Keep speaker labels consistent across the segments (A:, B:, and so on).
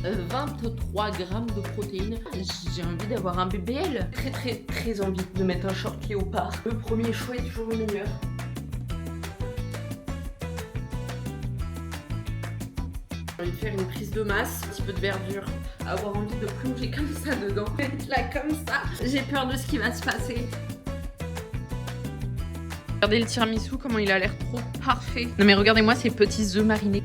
A: 23 grammes de protéines. J'ai envie d'avoir un BBL. Très envie de mettre un short léopard. Le premier choix est toujours le meilleur. J'ai envie de faire une prise de masse, un petit peu de verdure, avoir envie de plonger comme ça dedans, être là comme ça. J'ai peur de ce qui va se passer. Regardez le tiramisu, comment il a l'air trop parfait. Non mais regardez-moi ces petits œufs marinés.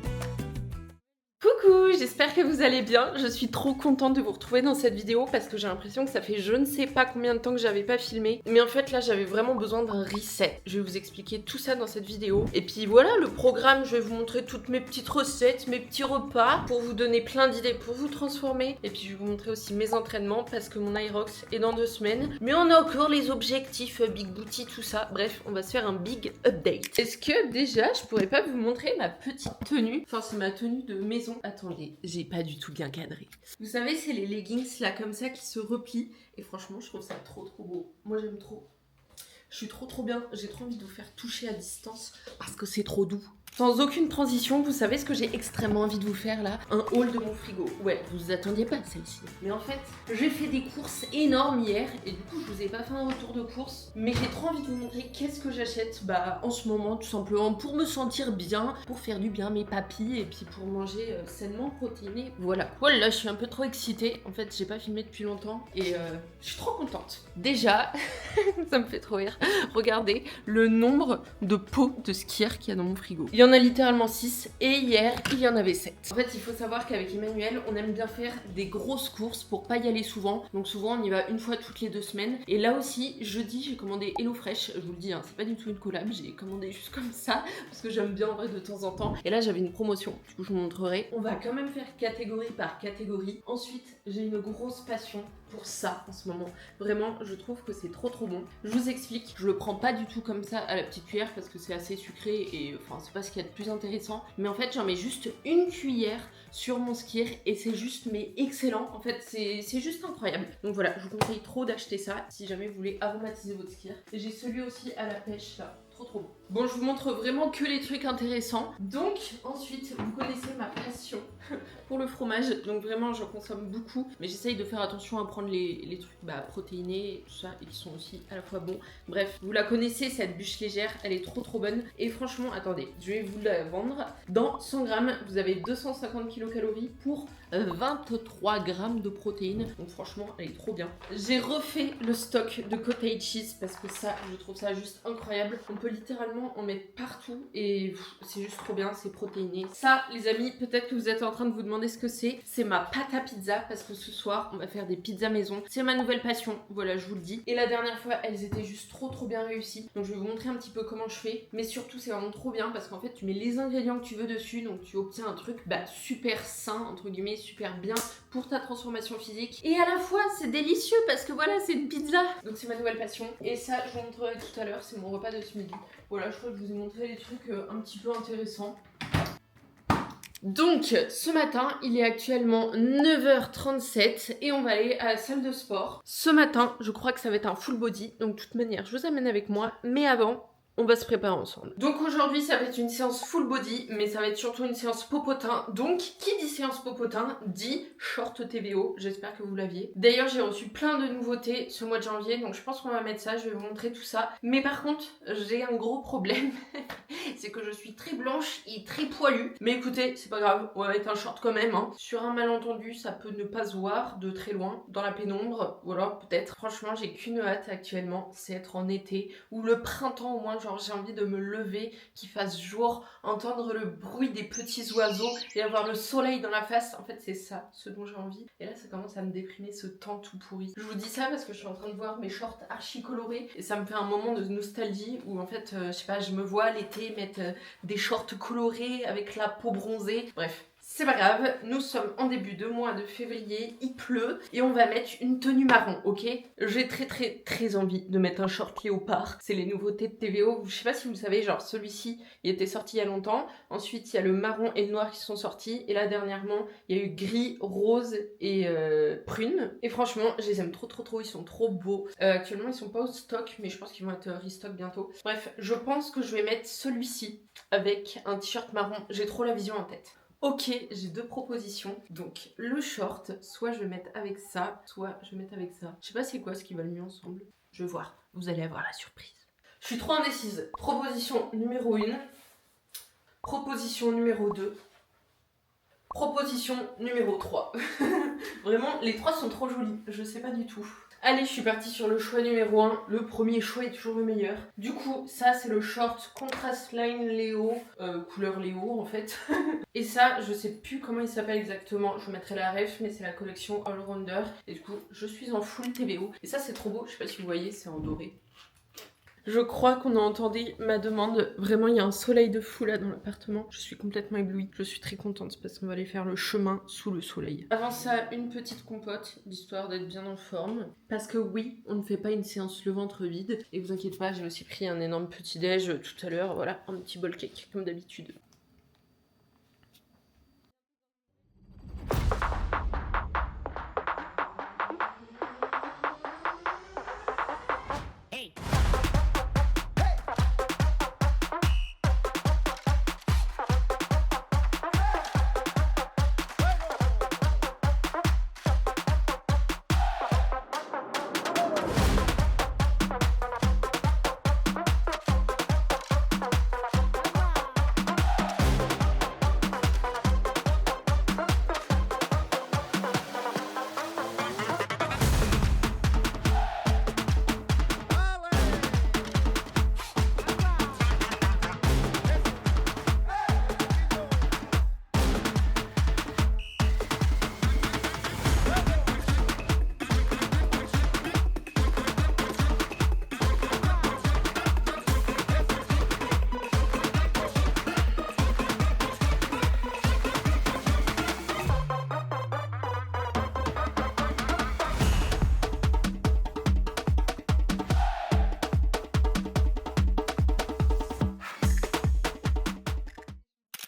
A: Coucou, j'espère que vous allez bien. Je suis trop contente de vous retrouver dans cette vidéo parce que j'ai l'impression que ça fait je ne sais pas combien de temps que j'avais pas filmé. Mais en fait là j'avais vraiment besoin d'un reset. Je vais vous expliquer tout ça dans cette vidéo. Et puis voilà le programme, je vais vous montrer toutes mes petites recettes, mes petits repas pour vous donner plein d'idées pour vous transformer. Et puis je vais vous montrer aussi mes entraînements parce que mon Irox est dans 2 semaines. Mais on a encore les objectifs, Big Booty, tout ça. Bref, on va se faire un big update. Est-ce que déjà je pourrais pas vous montrer ma petite tenue? Enfin c'est ma tenue de maison. Attendez, j'ai pas du tout bien cadré. Vous savez, c'est les leggings là comme ça qui se replient. Et franchement, je trouve ça trop beau. Moi, j'aime trop. Je suis trop bien. J'ai trop envie de vous faire toucher à distance parce que c'est trop doux. Sans aucune transition, vous savez ce que j'ai extrêmement envie de vous faire là? Un haul de mon frigo. Ouais, vous vous attendiez pas à celle-ci. Mais en fait, j'ai fait des courses énormes hier et du coup, je vous ai pas fait un retour de courses. Mais j'ai trop envie de vous montrer qu'est-ce que j'achète en ce moment, tout simplement pour me sentir bien, pour faire du bien à mes papilles et puis pour manger sainement protéiné. Voilà. Voilà, je suis un peu trop excitée. En fait, j'ai pas filmé depuis longtemps et je suis trop contente. Déjà, ça me fait trop rire. Regardez le nombre de pots de skier qu'il y a dans mon frigo. Il y en a littéralement 6 et hier il y en avait 7. En fait il faut savoir qu'avec Emmanuel on aime bien faire des grosses courses pour pas y aller souvent. Donc souvent on y va une fois toutes les 2 semaines. Et là aussi jeudi j'ai commandé HelloFresh. Je vous le dis hein, c'est pas du tout une collab, j'ai commandé juste comme ça parce que j'aime bien en vrai de temps en temps. Et là j'avais une promotion, du coup je vous montrerai. On va quand même faire catégorie par catégorie. Ensuite j'ai une grosse passion pour ça en ce moment. Vraiment, je trouve que c'est trop bon. Je vous explique, je le prends pas du tout comme ça à la petite cuillère parce que c'est assez sucré et enfin c'est pas ce qu'il y a de plus intéressant. Mais en fait, j'en mets juste une cuillère sur mon skyr et c'est juste mais excellent. En fait, c'est juste incroyable. Donc voilà, je vous conseille trop d'acheter ça si jamais vous voulez aromatiser votre skyr. Et j'ai celui aussi à la pêche là. Trop bon. Bon, je vous montre vraiment que les trucs intéressants. Donc, ensuite, vous connaissez ma passion pour le fromage. Donc vraiment, j'en consomme beaucoup. Mais j'essaye de faire attention à prendre les trucs protéinés et tout ça. Et qui sont aussi à la fois bons. Bref, vous la connaissez, cette bûche légère. Elle est trop bonne. Et franchement, attendez, je vais vous la vendre. Dans 100 grammes, vous avez 250 kilocalories pour 23 grammes de protéines. Donc franchement, elle est trop bien. J'ai refait le stock de cottage cheese parce que ça, je trouve ça juste incroyable. On peut littéralement en mettre partout et c'est juste trop bien, c'est protéiné. Ça, les amis, peut-être que vous êtes en train de vous demander ce que c'est. C'est ma pâte à pizza parce que ce soir, on va faire des pizzas maison. C'est ma nouvelle passion, voilà, je vous le dis. Et la dernière fois, elles étaient juste trop bien réussies. Donc je vais vous montrer un petit peu comment je fais. Mais surtout, c'est vraiment trop bien parce qu'en fait, tu mets les ingrédients que tu veux dessus. Donc tu obtiens un truc super sain, entre guillemets, super bien pour ta transformation physique. Et à la fois, c'est délicieux parce que voilà, c'est une pizza. Donc c'est ma nouvelle passion. Et ça, je vous montrerai tout à l'heure, c'est mon repas de ce midi. Voilà, je crois que je vous ai montré des trucs un petit peu intéressants. Donc, ce matin, il est actuellement 9h37 et on va aller à la salle de sport. Ce matin, je crois que ça va être un full body. Donc, de toute manière, je vous amène avec moi. Mais avant, on va se préparer ensemble. Donc aujourd'hui, ça va être une séance full body, mais ça va être surtout une séance popotin. Donc, qui dit séance popotin, dit short TVO. J'espère que vous l'aviez. D'ailleurs, j'ai reçu plein de nouveautés ce mois de janvier, donc je pense qu'on va mettre ça, je vais vous montrer tout ça. Mais par contre, j'ai un gros problème. C'est que je suis très blanche et très poilue. Mais écoutez, c'est pas grave, on va mettre un short quand même. Hein. Sur un malentendu, ça peut ne pas se voir de très loin, dans la pénombre, ou alors peut-être. Franchement, j'ai qu'une hâte actuellement, c'est être en été, ou le printemps au moins. Genre j'ai envie de me lever, qu'il fasse jour, entendre le bruit des petits oiseaux et avoir le soleil dans la face. En fait c'est ça, ce dont j'ai envie. Et là ça commence à me déprimer, ce temps tout pourri. Je vous dis ça parce que je suis en train de voir mes shorts archi colorés et ça me fait un moment de nostalgie où en fait, je sais pas, je me vois l'été mettre des shorts colorés avec la peau bronzée. Bref. C'est pas grave, nous sommes en début de mois de février, il pleut et on va mettre une tenue marron, ok? J'ai très envie de mettre un short léopard, c'est les nouveautés de TVO, je sais pas si vous le savez, genre celui-ci il était sorti il y a longtemps, ensuite il y a le marron et le noir qui sont sortis et là dernièrement il y a eu gris, rose et prune et franchement je les aime trop, ils sont trop beaux. Actuellement ils sont pas au stock mais je pense qu'ils vont être restock bientôt. Bref, je pense que je vais mettre celui-ci avec un t-shirt marron, j'ai trop la vision en tête. Ok, j'ai deux propositions. Donc le short, soit je vais mettre avec ça, soit je vais mettre avec ça. Je sais pas c'est quoi ce qui va le mieux ensemble. Je vais voir, vous allez avoir la surprise. Je suis trop indécise. Proposition numéro 1, proposition numéro 2, proposition numéro 3. Vraiment, les trois sont trop jolis, je sais pas du tout. Allez, je suis partie sur le choix numéro 1. Le premier choix est toujours le meilleur. Du coup, ça c'est le short Contrast Line Léo, couleur Léo en fait. Et ça, je sais plus comment il s'appelle exactement, je vous mettrai la ref, mais c'est la collection All Rounder. Et du coup, je suis en full TBO. Et ça c'est trop beau, je sais pas si vous voyez, c'est en doré. Je crois qu'on a entendu ma demande. Vraiment, il y a un soleil de fou là dans l'appartement. Je suis complètement éblouie. Je suis très contente parce qu'on va aller faire le chemin sous le soleil. Avant ça, une petite compote, d'histoire d'être bien en forme. Parce que oui, on ne fait pas une séance le ventre vide. Et vous inquiétez pas, j'ai aussi pris un énorme petit déj tout à l'heure. Voilà, un petit bol cake, comme d'habitude.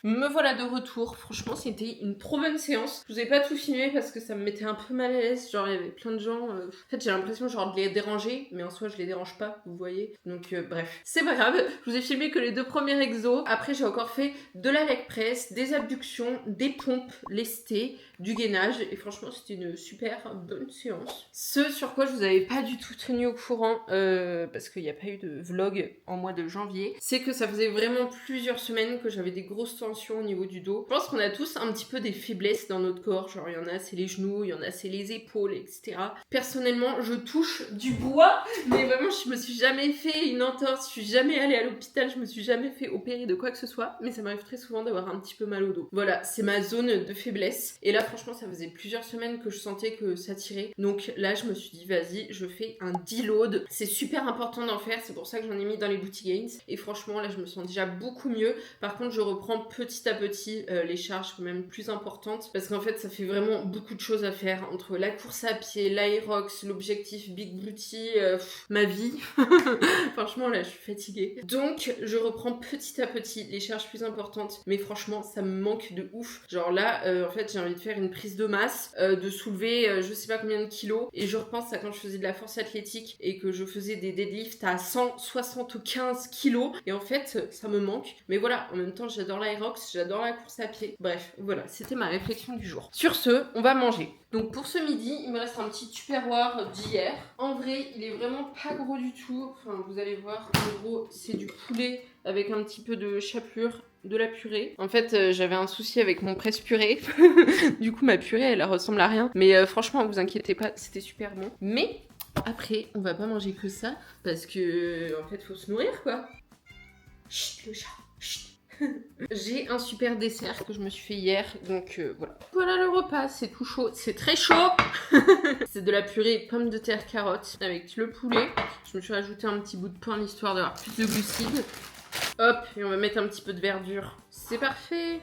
A: Me voilà de retour, franchement c'était une trop bonne séance. Je vous ai pas tout filmé parce que ça me mettait un peu mal à l'aise, genre il y avait plein de gens. En fait j'ai l'impression genre de les déranger, mais en soi je les dérange pas, vous voyez. Donc bref, c'est pas grave, je vous ai filmé que les deux premiers exos. Après j'ai encore fait de la leg press, des abductions, des pompes lestées, du gainage, et franchement c'était une super bonne séance. Ce sur quoi je vous avais pas du tout tenu au courant, parce qu'il n'y a pas eu de vlog en mois de janvier, c'est que ça faisait vraiment plusieurs semaines que j'avais des grosses tensions au niveau du dos. Je pense qu'on a tous un petit peu des faiblesses dans notre corps, genre il y en a c'est les genoux, il y en a c'est les épaules, etc. Personnellement, je touche du bois, mais vraiment je me suis jamais fait une entorse, je suis jamais allée à l'hôpital, je me suis jamais fait opérer de quoi que ce soit, mais ça m'arrive très souvent d'avoir un petit peu mal au dos. Voilà, c'est ma zone de faiblesse. Et là franchement ça faisait plusieurs semaines que je sentais que ça tirait. Donc là je me suis dit vas-y, je fais un deload. C'est super important d'en faire, c'est pour ça que j'en ai mis dans les booty gains. Et franchement là je me sens déjà beaucoup mieux. Par contre je reprends petit à petit les charges quand même plus importantes, parce qu'en fait ça fait vraiment beaucoup de choses à faire entre la course à pied, l'aérox, l'objectif Big Booty, ma vie. Franchement là je suis fatiguée. Donc je reprends petit à petit les charges plus importantes, mais franchement ça me manque de ouf. Genre là en fait j'ai envie de faire une prise de masse, de soulever je sais pas combien de kilos, et je repense à quand je faisais de la force athlétique et que je faisais des deadlifts à 175 kilos, et en fait ça me manque. Mais voilà, en même temps j'adore l'aérox, j'adore la course à pied. Bref, voilà, c'était ma réflexion du jour. Sur ce, on va manger. Donc pour ce midi, il me reste un petit tupperware d'hier. En vrai, il est vraiment pas gros du tout. Enfin, vous allez voir, en gros, c'est du poulet avec un petit peu de chapelure, de la purée. En fait, j'avais un souci avec mon presse-purée. Du coup, ma purée, elle ressemble à rien. Mais franchement, vous inquiétez pas, c'était super bon. Mais après, on va pas manger que ça, parce que, en fait, faut se nourrir, quoi. Chut, le chat, chut. J'ai un super dessert que je me suis fait hier, donc voilà. Voilà le repas, c'est tout chaud, c'est très chaud. C'est de la purée pommes de terre carottes avec le poulet. Je me suis rajouté un petit bout de pain histoire d'avoir plus de glucides. Hop, et on va mettre un petit peu de verdure. C'est parfait.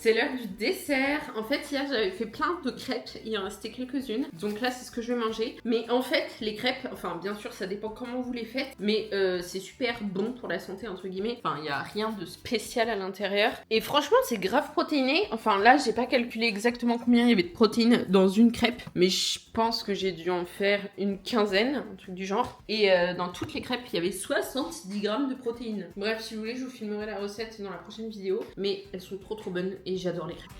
A: C'est l'heure du dessert. En fait, hier, j'avais fait plein de crêpes. Il en restait quelques-unes. Donc là, c'est ce que je vais manger. Mais en fait, les crêpes, enfin, bien sûr, ça dépend comment vous les faites. Mais c'est super bon pour la santé, entre guillemets. Enfin, il n'y a rien de spécial à l'intérieur. Et franchement, c'est grave protéiné. Enfin, là, j'ai pas calculé exactement combien il y avait de protéines dans une crêpe. Mais je pense que j'ai dû en faire une quinzaine, un truc du genre. Et dans toutes les crêpes, il y avait 70 grammes de protéines. Bref, si vous voulez, je vous filmerai la recette dans la prochaine vidéo. Mais elles sont trop bonnes et j'adore les crêpes.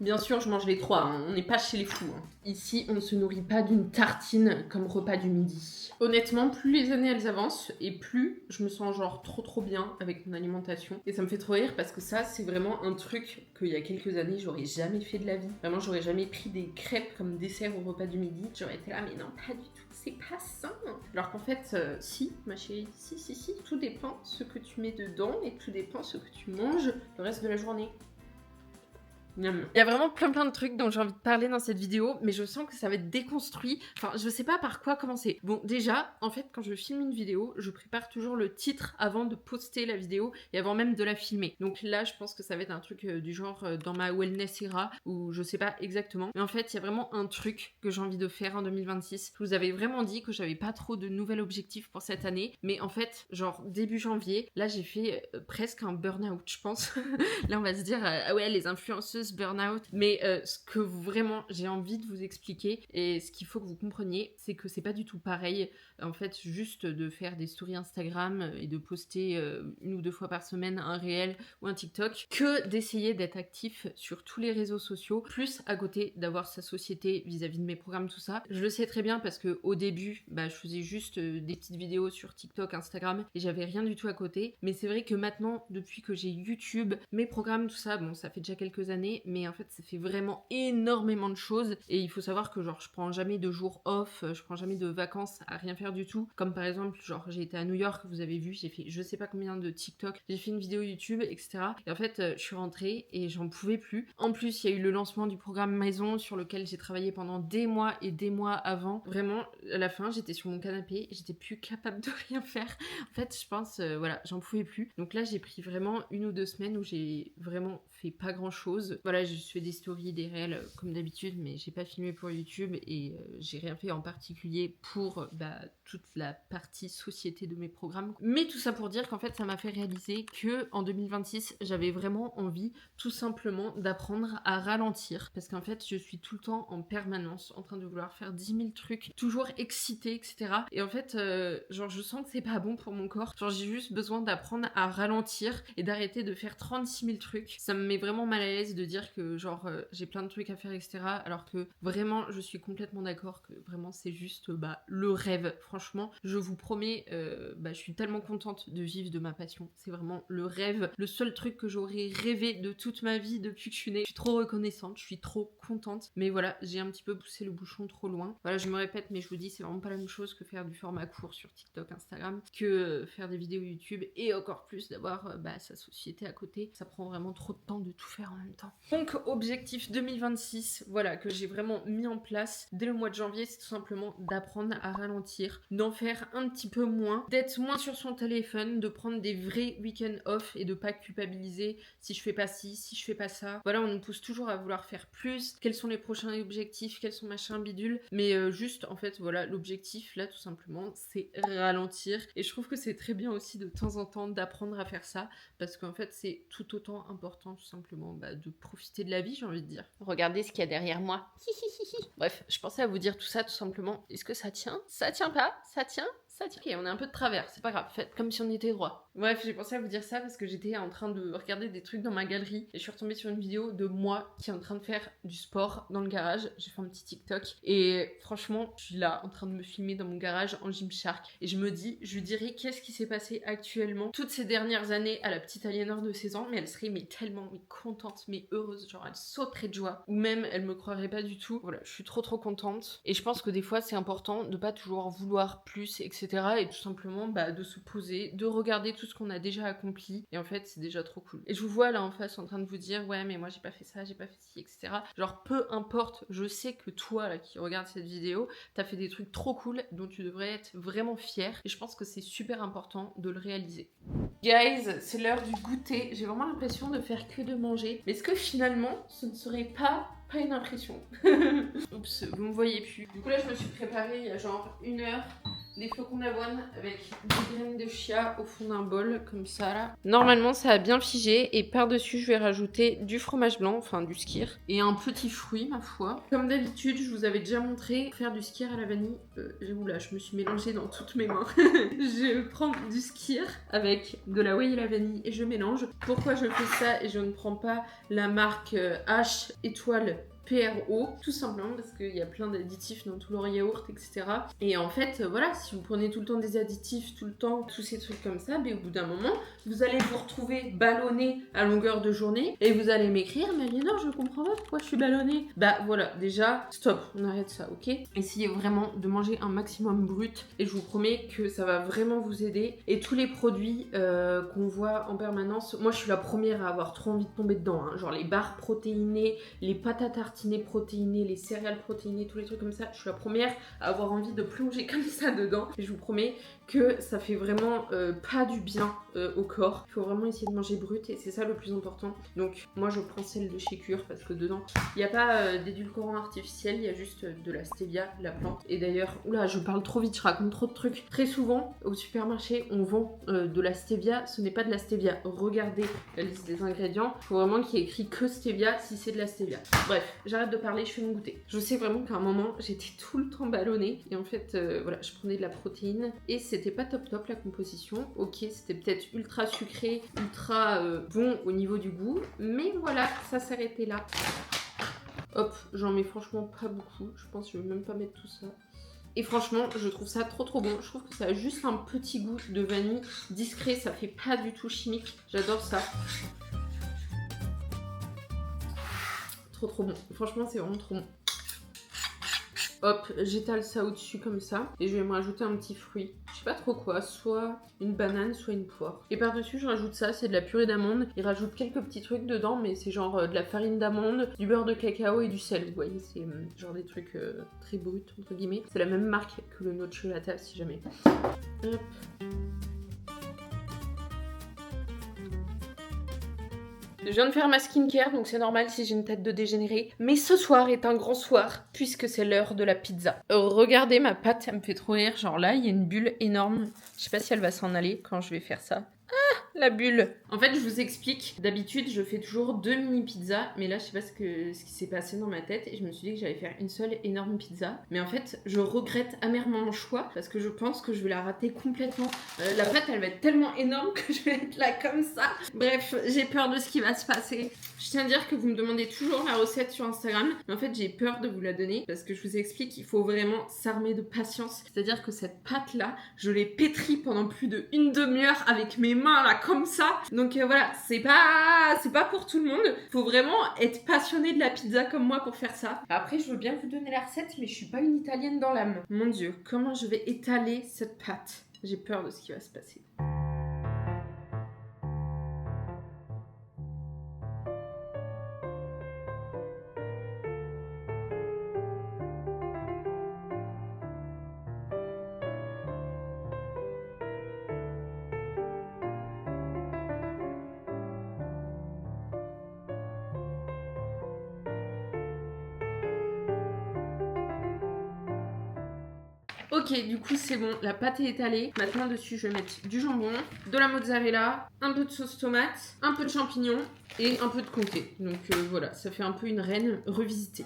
A: Bien sûr, je mange les trois, hein. On n'est pas chez les fous. Hein. Ici, on ne se nourrit pas d'une tartine comme repas du midi. Honnêtement, plus les années elles avancent et plus je me sens genre trop bien avec mon alimentation. Et ça me fait trop rire parce que ça, c'est vraiment un truc qu'il y a quelques années, j'aurais jamais fait de la vie. Vraiment, j'aurais jamais pris des crêpes comme dessert au repas du midi. J'aurais été là, mais non, pas du tout, c'est pas sain. Alors qu'en fait, si, ma chérie, si. Tout dépend ce que tu mets dedans et tout dépend ce que tu manges le reste de la journée. Il y a vraiment plein de trucs dont j'ai envie de parler dans cette vidéo, mais je sens que ça va être déconstruit. Enfin, je sais pas par quoi commencer. Bon, déjà, en fait, quand je filme une vidéo, je prépare toujours le titre avant de poster la vidéo et avant même de la filmer. Donc là, je pense que ça va être un truc du genre dans ma wellness era, ou je sais pas exactement. Mais en fait, il y a vraiment un truc que j'ai envie de faire en 2026. Je vous avais vraiment dit que j'avais pas trop de nouveaux objectifs pour cette année, mais en fait, genre début janvier, là, j'ai fait presque un burn-out, je pense. Là, on va se dire, ah ouais, les influenceuses burn-out, mais ce que vraiment j'ai envie de vous expliquer et ce qu'il faut que vous compreniez, c'est que c'est pas du tout pareil en fait juste de faire des stories Instagram et de poster une ou deux fois par semaine un réel ou un TikTok que d'essayer d'être actif sur tous les réseaux sociaux, plus à côté d'avoir sa société vis-à-vis de mes programmes, tout ça. Je le sais très bien parce que au début, je faisais juste des petites vidéos sur TikTok, Instagram et j'avais rien du tout à côté, mais c'est vrai que maintenant, depuis que j'ai YouTube, mes programmes, tout ça, bon, ça fait déjà quelques années, mais en fait ça fait vraiment énormément de choses et il faut savoir que genre je prends jamais de jours off, je prends jamais de vacances à rien faire du tout, comme par exemple genre j'ai été à New York, vous avez vu, j'ai fait je sais pas combien de TikTok, j'ai fait une vidéo YouTube, etc. Et en fait je suis rentrée et j'en pouvais plus. En plus il y a eu le lancement du programme Maison sur lequel j'ai travaillé pendant des mois et des mois avant. Vraiment à la fin j'étais sur mon canapé, j'étais plus capable de rien faire. En fait je pense voilà, j'en pouvais plus. Donc là j'ai pris vraiment une ou deux semaines où j'ai vraiment fait pas grand chose. Voilà, j'ai juste fait des stories, des réels comme d'habitude, mais j'ai pas filmé pour YouTube et j'ai rien fait en particulier pour toute la partie société de mes programmes. Mais tout ça pour dire qu'en fait ça m'a fait réaliser que en 2026 j'avais vraiment envie tout simplement d'apprendre à ralentir, parce qu'en fait je suis tout le temps en permanence en train de vouloir faire 10 000 trucs, toujours excitée, etc. Et en fait genre je sens que c'est pas bon pour mon corps, genre j'ai juste besoin d'apprendre à ralentir et d'arrêter de faire 36 000 trucs. Ça me met vraiment mal à l'aise de dire que genre j'ai plein de trucs à faire, etc. Alors que vraiment je suis complètement d'accord que vraiment c'est juste le rêve. Franchement je vous promets, je suis tellement contente de vivre de ma passion, c'est vraiment le rêve, le seul truc que j'aurais rêvé de toute ma vie depuis que je suis née. Je suis trop reconnaissante, je suis trop contente, mais voilà, j'ai un petit peu poussé le bouchon trop loin. Voilà, je me répète, mais je vous dis, c'est vraiment pas la même chose que faire du format court sur TikTok, Instagram, que faire des vidéos YouTube, et encore plus d'avoir sa société à côté. Ça prend vraiment trop de temps de tout faire en même temps. Donc objectif 2026, voilà, que j'ai vraiment mis en place dès le mois de janvier, c'est tout simplement d'apprendre à ralentir, d'en faire un petit peu moins, d'être moins sur son téléphone, de prendre des vrais week-ends off et de pas culpabiliser si je fais pas ci, si je fais pas ça. Voilà, on nous pousse toujours à vouloir faire plus, quels sont les prochains objectifs, quels sont machin bidule, mais juste en fait voilà, l'objectif là tout simplement c'est ralentir, et je trouve que c'est très bien aussi de temps en temps d'apprendre à faire ça, parce qu'en fait c'est tout autant important tout simplement de profiter de la vie, j'ai envie de dire. Regardez ce qu'il y a derrière moi. Bref, je pensais à vous dire tout ça tout simplement. Est-ce que ça tient? Ça tient pas? Ça tient? Ça tient. Ok, on est un peu de travers, c'est pas grave, faites comme si on était droit. Bref, j'ai pensé à vous dire ça parce que j'étais en train de regarder des trucs dans ma galerie et je suis retombée sur une vidéo de moi qui est en train de faire du sport dans le garage. J'ai fait un petit TikTok et franchement, je suis là en train de me filmer dans mon garage en Gymshark et je me dis, je lui dirais qu'est-ce qui s'est passé actuellement toutes ces dernières années à la petite Aliénor de 16 ans, mais elle serait tellement contente, mais heureuse, genre elle sauterait de joie, ou même elle me croirait pas du tout. Voilà, je suis trop contente et je pense que des fois c'est important de pas toujours vouloir plus, etc. et tout simplement de se poser, de regarder tout ce qu'on a déjà accompli. Et en fait, c'est déjà trop cool. Et je vous vois là en face en train de vous dire, ouais, mais moi j'ai pas fait ça, j'ai pas fait ci, etc. Genre, peu importe, je sais que toi là qui regarde cette vidéo, t'as fait des trucs trop cool dont tu devrais être vraiment fier. Et je pense que c'est super important de le réaliser. Guys, c'est l'heure du goûter. J'ai vraiment l'impression de faire que de manger. Mais est-ce que finalement, ce ne serait pas une impression? Oups, vous me voyez plus. Du coup là, je me suis préparée il y a genre 1 heure des flocons d'avoine avec des graines de chia au fond d'un bol, comme ça là. Normalement, ça a bien figé et par-dessus, je vais rajouter du fromage blanc, enfin du skyr, et un petit fruit, ma foi. Comme d'habitude, je vous avais déjà montré faire du skyr à la vanille. Oula, je me suis mélangée dans toutes mes mains. Je prends du skyr avec de la whey et la vanille et je mélange. Pourquoi je fais ça et je ne prends pas la marque H étoile PRO, tout simplement parce qu'il y a plein d'additifs dans tout leur yaourt, etc. Et en fait, voilà, si vous prenez tout le temps des additifs, tout le temps, tous ces trucs comme ça, mais au bout d'un moment, vous allez vous retrouver ballonné à longueur de journée et vous allez m'écrire, mais Aliénor, je comprends pas pourquoi je suis ballonnée. Bah voilà, déjà, stop, on arrête ça, ok? Essayez vraiment de manger un maximum brut et je vous promets que ça va vraiment vous aider. Et tous les produits qu'on voit en permanence, moi je suis la première à avoir trop envie de tomber dedans, hein. Genre les barres protéinées, les pâtes à tartiner protéinées, les céréales protéinées, tous les trucs comme ça, je suis la première à avoir envie de plonger comme ça dedans. Et je vous promets que ça fait vraiment pas du bien au corps. Il faut vraiment essayer de manger brut et c'est ça le plus important. Donc moi je prends celle de chez Cure parce que dedans il n'y a pas d'édulcorant artificiel, il y a juste de la stevia, la plante. Et d'ailleurs, oula, je parle trop vite, je raconte trop de trucs. Très souvent au supermarché on vend de la stevia, ce n'est pas de la stevia. Regardez la liste des ingrédients, il faut vraiment qu'il y ait écrit que stevia si c'est de la stevia. Bref, j'arrête de parler, je vais me goûter. Je sais vraiment qu'à un moment j'étais tout le temps ballonnée et en fait voilà, je prenais de la protéine et c'était pas top la composition. Ok, c'était peut-être ultra sucré, ultra bon au niveau du goût, mais voilà, ça s'arrêtait là. Hop, j'en mets franchement pas beaucoup, je pense que je vais même pas mettre tout ça. Et franchement, je trouve ça trop bon. Je trouve que ça a juste un petit goût de vanille discret, ça fait pas du tout chimique. J'adore ça. Trop bon. Franchement, c'est vraiment trop bon. Hop, j'étale ça au-dessus comme ça. Et je vais me rajouter un petit fruit. Je sais pas trop quoi, soit une banane, soit une poire. Et par-dessus, je rajoute ça, c'est de la purée d'amande. Il rajoute quelques petits trucs dedans, mais c'est genre de la farine d'amande, du beurre de cacao et du sel. Vous voyez, c'est genre des trucs très bruts, entre guillemets. C'est la même marque que le noix de cholata, si jamais. Hop. Je viens de faire ma skincare, donc c'est normal si j'ai une tête de dégénérée. Mais ce soir est un grand soir, puisque c'est l'heure de la pizza. Regardez ma pâte, elle me fait trop rire. Genre là, il y a une bulle énorme. Je sais pas si elle va s'en aller quand je vais faire ça. La bulle. En fait, je vous explique. D'habitude, je fais toujours 2 mini pizzas, mais là, je sais pas ce qui s'est passé dans ma tête et je me suis dit que j'allais faire une seule énorme pizza. Mais en fait, je regrette amèrement mon choix parce que je pense que je vais la rater complètement. La pâte, elle va être tellement énorme que je vais être là comme ça. Bref, j'ai peur de ce qui va se passer. Je tiens à dire que vous me demandez toujours la recette sur Instagram, mais en fait, j'ai peur de vous la donner parce que je vous explique qu'il faut vraiment s'armer de patience. C'est-à-dire que cette pâte-là, je l'ai pétrie pendant plus de 1 demi-heure avec mes mains là comme ça. Donc voilà, c'est pas pour tout le monde. Faut vraiment être passionné de la pizza comme moi pour faire ça. Après, je veux bien vous donner la recette, mais je suis pas une italienne dans l'âme. Mon Dieu, comment je vais étaler cette pâte? J'ai peur de ce qui va se passer. Ok, du coup c'est bon, la pâte est étalée. Maintenant dessus je vais mettre du jambon, de la mozzarella, un peu de sauce tomate, un peu de champignons et un peu de comté. Donc voilà, ça fait un peu une reine revisitée.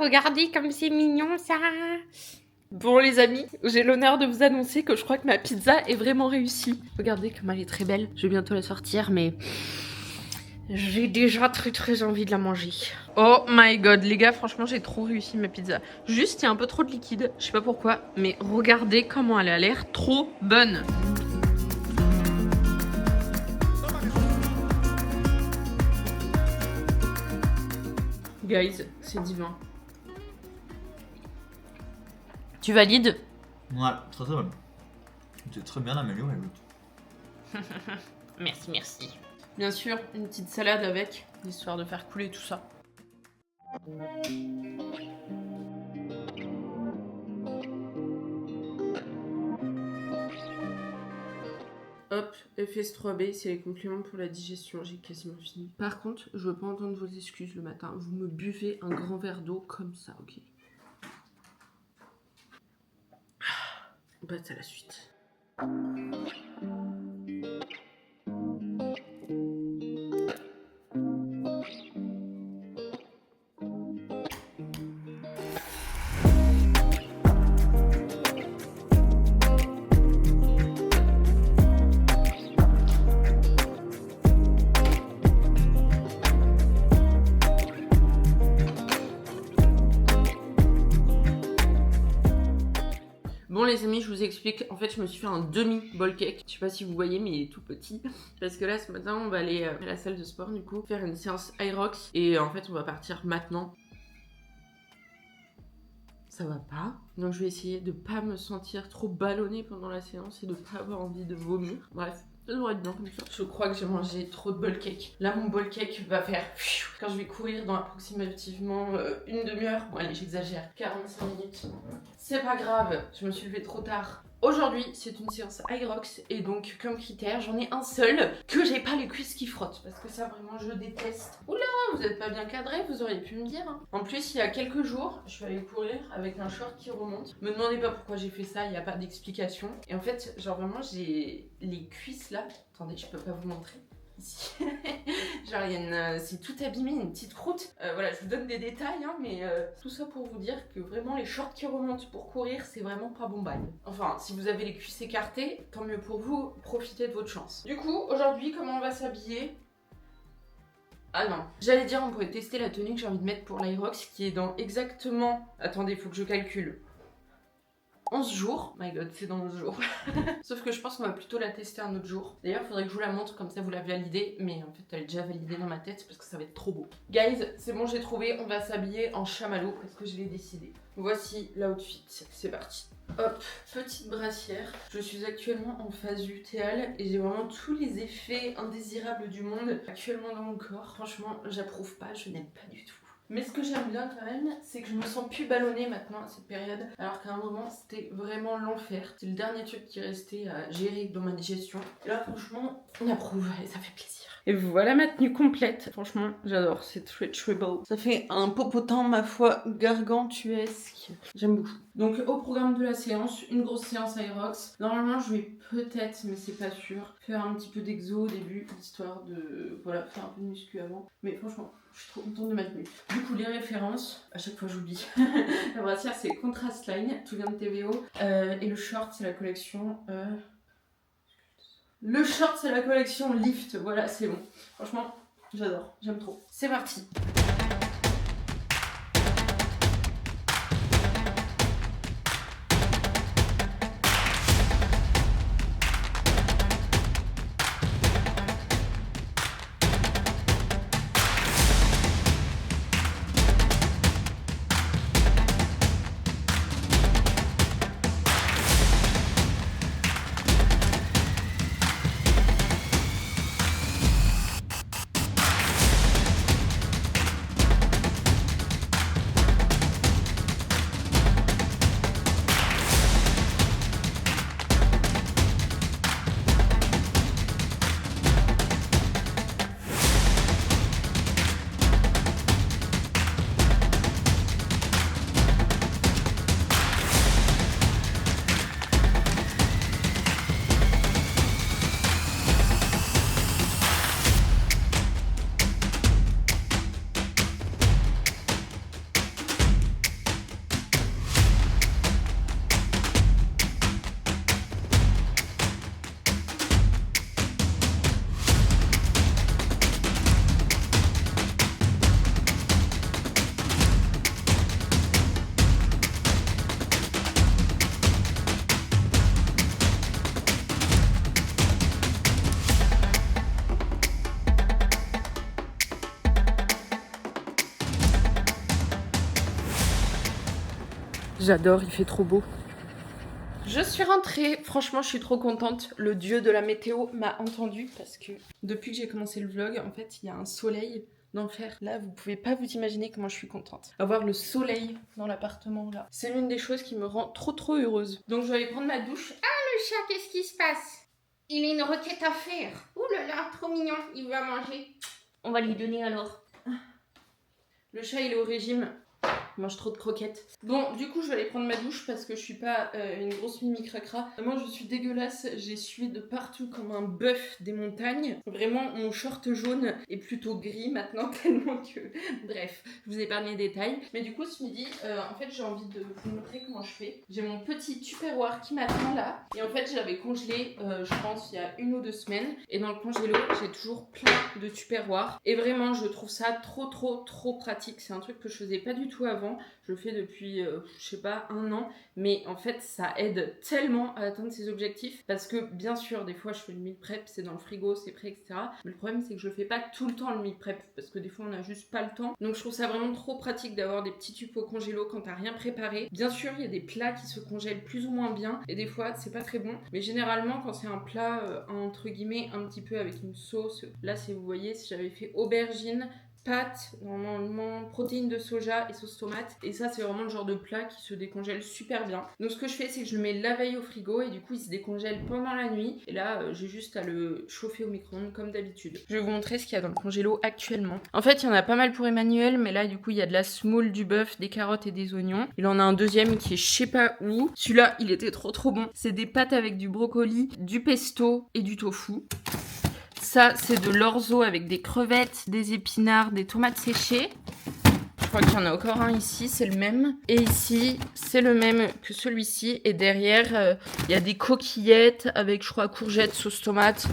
A: Regardez comme c'est mignon ça. Bon les amis, j'ai l'honneur de vous annoncer que je crois que ma pizza est vraiment réussie. Regardez comme elle est très belle. Je vais bientôt la sortir mais J'ai déjà très envie de la manger. Oh my god, les gars, franchement, j'ai trop réussi ma pizza. Juste, il y a un peu trop de liquide, je sais pas pourquoi, mais regardez comment elle a l'air trop bonne. Guys, c'est divin. Tu valides?
B: Ouais, très bonne. C'est très bien amélioré, l'autre.
A: Merci. Bien sûr, une petite salade avec, histoire de faire couler tout ça. Hop, FS3B, c'est les compléments pour la digestion, j'ai quasiment fini. Par contre, je veux pas entendre vos excuses le matin, vous me buvez un grand verre d'eau comme ça, ok? On passe à la suite. Bon les amis, je vous explique, en fait je me suis fait un demi-ball cake, je sais pas si vous voyez mais il est tout petit, parce que là ce matin on va aller à la salle de sport du coup, faire une séance Hyrox, et en fait on va partir maintenant. Ça va pas, donc je vais essayer de pas me sentir trop ballonnée pendant la séance et de pas avoir envie de vomir, bref. Ça devrait être bien comme ça. Je crois que j'ai mangé trop de ball cake. Là, mon ball cake va faire quand je vais courir dans approximativement une demi-heure. Bon, allez, j'exagère. 45 minutes. C'est pas grave, je me suis levée trop tard. Aujourd'hui, c'est une séance Hyrox et donc, comme critère, j'en ai un seul, que j'ai pas les cuisses qui frottent. Parce que ça, vraiment, je déteste. Oula, vous êtes pas bien cadré, vous auriez pu me dire. Hein. En plus, il y a quelques jours, je suis allée courir avec un short qui remonte. Me demandez pas pourquoi j'ai fait ça, il n'y a pas d'explication. Et en fait, genre vraiment, j'ai les cuisses là. Attendez, je peux pas vous montrer. Ici. Genre il y a une, c'est tout abîmé, une petite croûte. Voilà, je vous donne des détails, hein, mais tout ça pour vous dire que vraiment les shorts qui remontent pour courir, c'est vraiment pas bon bail. Enfin, si vous avez les cuisses écartées, tant mieux pour vous, profitez de votre chance. Du coup, aujourd'hui, comment on va s'habiller? Ah non, j'allais dire on pourrait tester la tenue que j'ai envie de mettre pour l'Hyrox qui est dans exactement... Attendez, faut que je calcule. 11 jours. My god, c'est dans 11 jours. Sauf que je pense qu'on va plutôt la tester un autre jour. D'ailleurs, il faudrait que je vous la montre, comme ça vous la validez. Mais en fait, elle est déjà validée dans ma tête parce que ça va être trop beau. Guys, c'est bon, j'ai trouvé. On va s'habiller en chamallow parce que je l'ai décidé. Voici l'outfit. C'est parti. Hop, petite brassière. Je suis actuellement en phase lutéale et j'ai vraiment tous les effets indésirables du monde actuellement dans mon corps. Franchement, j'approuve pas, je n'aime pas du tout. Mais ce que j'aime bien quand même, c'est que je me sens plus ballonnée maintenant à cette période, alors qu'à un moment c'était vraiment l'enfer. C'est le dernier truc qui restait à gérer dans ma digestion. Et là franchement, on approuve et ça fait plaisir. Et voilà ma tenue complète. Franchement, j'adore, c'est très beau. Ça fait un popotin, ma foi, gargantuesque. J'aime beaucoup. Donc au programme de la séance, une grosse séance Hyrox. Normalement, je vais peut-être, mais c'est pas sûr, faire un petit peu d'exo au début, histoire de voilà, faire un peu de muscu avant. Mais franchement, je suis trop contente de ma tenue. Du coup, les références, à chaque fois j'oublie. La brassière, c'est Contrast Line, tout vient de TVO. Et le short, c'est la collection... Le short, c'est la collection Lift. Voilà, c'est bon. Franchement, j'adore. J'aime trop. C'est parti. J'adore, il fait trop beau. Je suis rentrée, franchement je suis trop contente, le dieu de la météo m'a entendue parce que depuis que j'ai commencé le vlog, en fait il y a un soleil d'enfer. Là vous pouvez pas vous imaginer comment je suis contente. Avoir le soleil dans l'appartement là, c'est l'une des choses qui me rend trop heureuse. Donc je vais aller prendre ma douche. Ah le chat, qu'est-ce qui se passe? Il a une requête à faire. Ouh là là, trop mignon, il va manger. On va lui donner alors. Le chat il est au régime. Il mange trop de croquettes. Bon, du coup, je vais aller prendre ma douche parce que je suis pas une grosse mimi cracra. Vraiment, je suis dégueulasse. J'ai sué de partout comme un bœuf des montagnes. Vraiment, mon short jaune est plutôt gris maintenant tellement que... Bref, je vous épargne les détails. Mais du coup, ce midi, en fait, j'ai envie de vous montrer comment je fais. J'ai mon petit tupperware qui m'attend là. Et en fait, je l'avais congelé, je pense, il y a 1 ou 2 semaines. Et dans le congélo, j'ai toujours plein de tupperware. Et vraiment, je trouve ça trop pratique. C'est un truc que je faisais pas du tout avant. Je le fais depuis, je sais pas, 1 an. Mais en fait, ça aide tellement à atteindre ses objectifs. Parce que, bien sûr, des fois, je fais le meal prep, c'est dans le frigo, c'est prêt, etc. Mais le problème, c'est que je fais pas tout le temps le meal prep. Parce que des fois, on a juste pas le temps. Donc, je trouve ça vraiment trop pratique d'avoir des petits tubes au congélo quand t'as rien préparé. Bien sûr, il y a des plats qui se congèlent plus ou moins bien. Et des fois, c'est pas très bon. Mais généralement, quand c'est un plat, entre guillemets, un petit peu avec une sauce. Là, si vous voyez, si j'avais fait aubergine, pâtes, normalement protéines de soja et sauce tomate. Et ça, c'est vraiment le genre de plat qui se décongèle super bien. Donc ce que je fais, c'est que je le mets la veille au frigo et du coup, il se décongèle pendant la nuit. Et là, j'ai juste à le chauffer au micro-ondes comme d'habitude. Je vais vous montrer ce qu'il y a dans le congélo actuellement. En fait, il y en a pas mal pour Emmanuel, mais là, du coup, il y a de la semoule, du bœuf, des carottes et des oignons. Il en a un deuxième qui est je sais pas où. Celui-là, il était trop bon. C'est des pâtes avec du brocoli, du pesto et du tofu. Ça, c'est de l'orzo avec des crevettes, des épinards, des tomates séchées. Je crois qu'il y en a encore un ici, c'est le même. Et ici, c'est le même que celui-ci. Et derrière, il y a des coquillettes avec, je crois, courgettes, sauce tomate,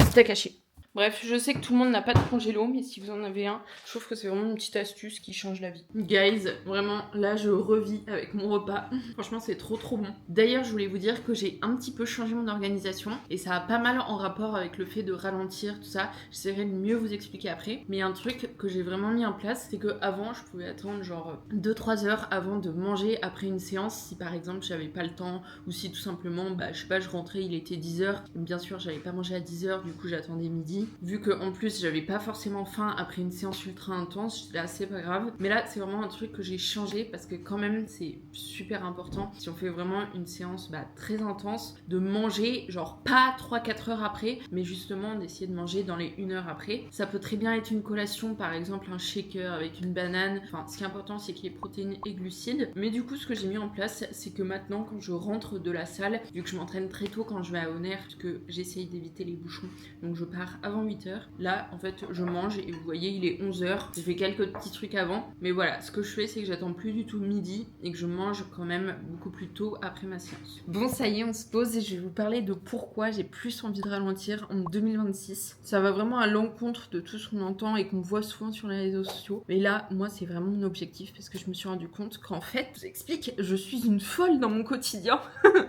A: steak haché. Bref, je sais que tout le monde n'a pas de congélo, mais si vous en avez un, je trouve que c'est vraiment une petite astuce qui change la vie. Guys, vraiment, là, je revis avec mon repas. Franchement, c'est trop bon. D'ailleurs, je voulais vous dire que j'ai un petit peu changé mon organisation et ça a pas mal en rapport avec le fait de ralentir, tout ça. J'essaierai de mieux vous expliquer après. Mais il y a un truc que j'ai vraiment mis en place, c'est que avant, je pouvais attendre genre 2-3 heures avant de manger après une séance, si par exemple, j'avais pas le temps ou si tout simplement, bah, je sais pas, je rentrais, il était 10h. Bien sûr, j'avais pas mangé à 10h, du coup, j'attendais midi. Vu que en plus j'avais pas forcément faim après une séance ultra intense, j'étais là, c'est pas grave. Mais là c'est vraiment un truc que j'ai changé parce que quand même c'est super important si on fait vraiment une séance très intense de manger genre pas 3-4 heures après, mais justement d'essayer de manger dans les 1 heure après. Ça peut très bien être une collation, par exemple un shaker avec une banane. Enfin, ce qui est important c'est qu'il y ait protéines et glucides. Mais du coup ce que j'ai mis en place, c'est que maintenant quand je rentre de la salle, vu que je m'entraîne très tôt quand je vais à Honner, parce que j'essaye d'éviter les bouchons, donc je pars avant 8h. Là, en fait, je mange et vous voyez, il est 11h. J'ai fait quelques petits trucs avant. Mais voilà, ce que je fais, c'est que j'attends plus du tout midi et que je mange quand même beaucoup plus tôt après ma séance. Bon, ça y est, on se pose et je vais vous parler de pourquoi j'ai plus envie de ralentir en 2026. Ça va vraiment à l'encontre de tout ce qu'on entend et qu'on voit souvent sur les réseaux sociaux. Mais là, moi, c'est vraiment mon objectif parce que je me suis rendu compte qu'en fait, je vous explique, je suis une folle dans mon quotidien.